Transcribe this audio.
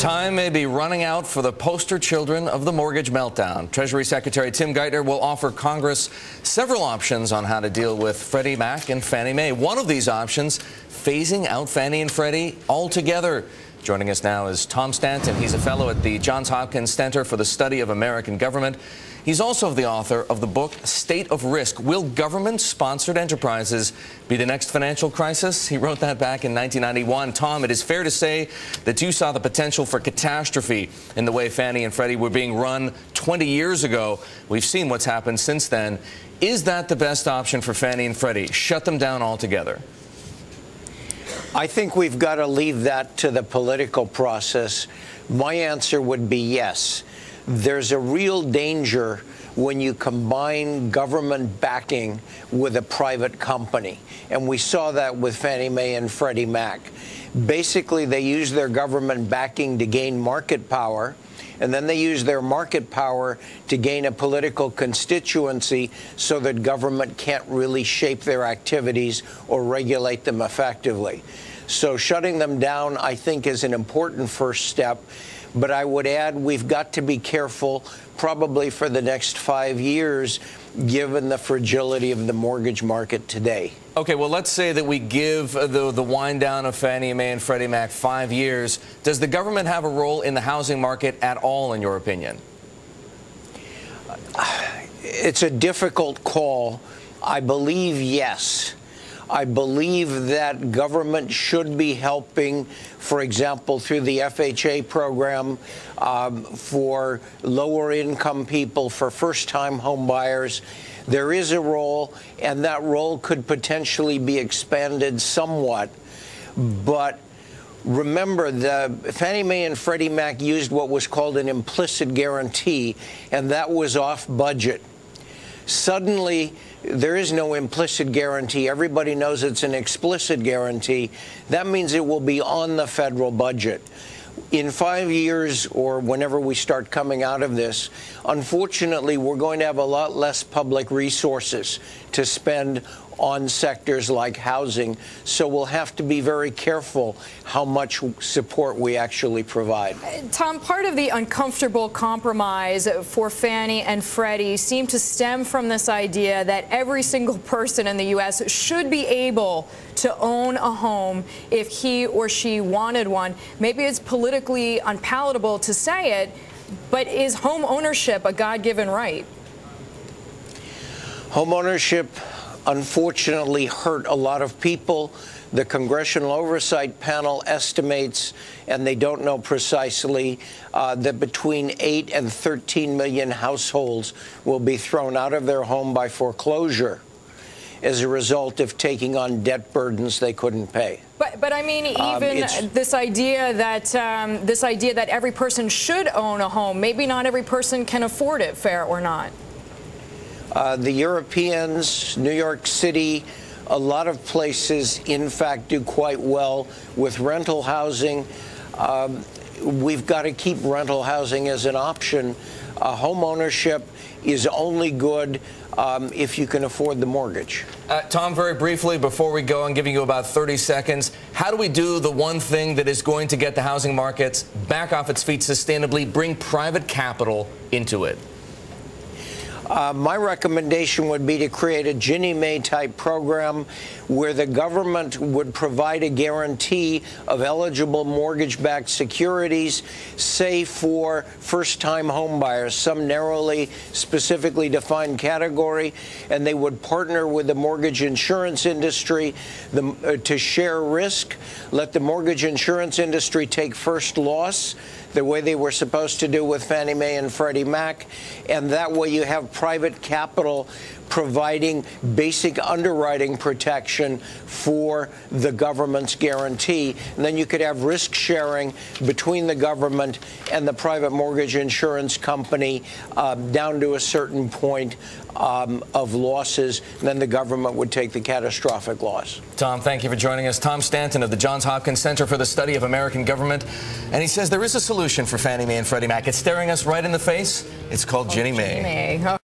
Time may be running out for the poster children of the mortgage meltdown. Treasury Secretary Tim Geithner will offer Congress several options on how to deal with Freddie Mac and Fannie Mae. One of these options, phasing out Fannie and Freddie altogether. Joining us now is Tom Stanton. He's a fellow at the Johns Hopkins Center for the Study of American Government. He's also the author of the book State of Risk: Will Government-Sponsored Enterprises Be the Next Financial Crisis? He wrote that back in 1991. Tom, it is fair to say that you saw the potential for catastrophe in the way Fannie and Freddie were being run 20 years ago. We've seen what's happened since then. Is that the best option for Fannie and Freddie? Shut them down altogether? I think we've got to leave that to the political process. My answer would be yes. There's a real danger when you combine government backing with a private company. And we saw that with Fannie Mae and Freddie Mac. Basically, they use their government backing to gain market power, and then they use their market power to gain a political constituency so that government can't really shape their activities or regulate them effectively. So shutting them down, I think, is an important first step. But I would add we've got to be careful probably for the next 5 years, given the fragility of the mortgage market today. Okay, well, let's say that we give the wind down of Fannie Mae and Freddie Mac 5 years. Does the government have a role in the housing market at all, in your opinion? It's a difficult call. I believe yes. I believe that government should be helping, for example, through the FHA program for lower income people, for first-time home buyers. There is a role, and that role could potentially be expanded somewhat. But remember, the Fannie Mae and Freddie Mac used what was called an implicit guarantee, and that was off budget. Suddenly, there is no implicit guarantee. Everybody knows it's an explicit guarantee. That means it will be on the federal budget. In 5 years, or whenever we start coming out of this, unfortunately, we're going to have a lot less public resources to spend on sectors like housing. So we'll have to be very careful how much support we actually provide. Tom, part of the uncomfortable compromise for Fannie and Freddie seemed to stem from this idea that every single person in the U.S. should be able to own a home if he or she wanted one. Maybe it's politically unpalatable to say it, but is home ownership a God-given right? Home ownership, unfortunately, hurt a lot of people. The Congressional Oversight Panel estimates, and they don't know precisely, that between 8 and 13 million households will be thrown out of their home by foreclosure as a result of taking on debt burdens they couldn't pay. But I mean, even this idea that every person should own a home, maybe not every person can afford it, fair or not. The Europeans, New York City, a lot of places, in fact, do quite well with rental housing. We've got to keep rental housing as an option. Home ownership is only good if you can afford the mortgage. Tom, very briefly, before we go, I'm giving you about 30 seconds. How do we do the one thing that is going to get the housing markets back off its feet sustainably, bring private capital into it? My recommendation would be to create a Ginnie Mae type program where the government would provide a guarantee of eligible mortgage-backed securities, say for first-time home buyers, some narrowly, specifically defined category, and they would partner with the mortgage insurance industry to share risk, let the mortgage insurance industry take first loss, the way they were supposed to do with Fannie Mae and Freddie Mac, and that way you have private capital providing basic underwriting protection for the government's guarantee. And then you could have risk sharing between the government and the private mortgage insurance company down to a certain point of losses. And then the government would take the catastrophic loss. Tom, thank you for joining us. Tom Stanton of the Johns Hopkins Center for the Study of American Government. And he says there is a solution for Fannie Mae and Freddie Mac. It's staring us right in the face. It's called Ginnie Mae.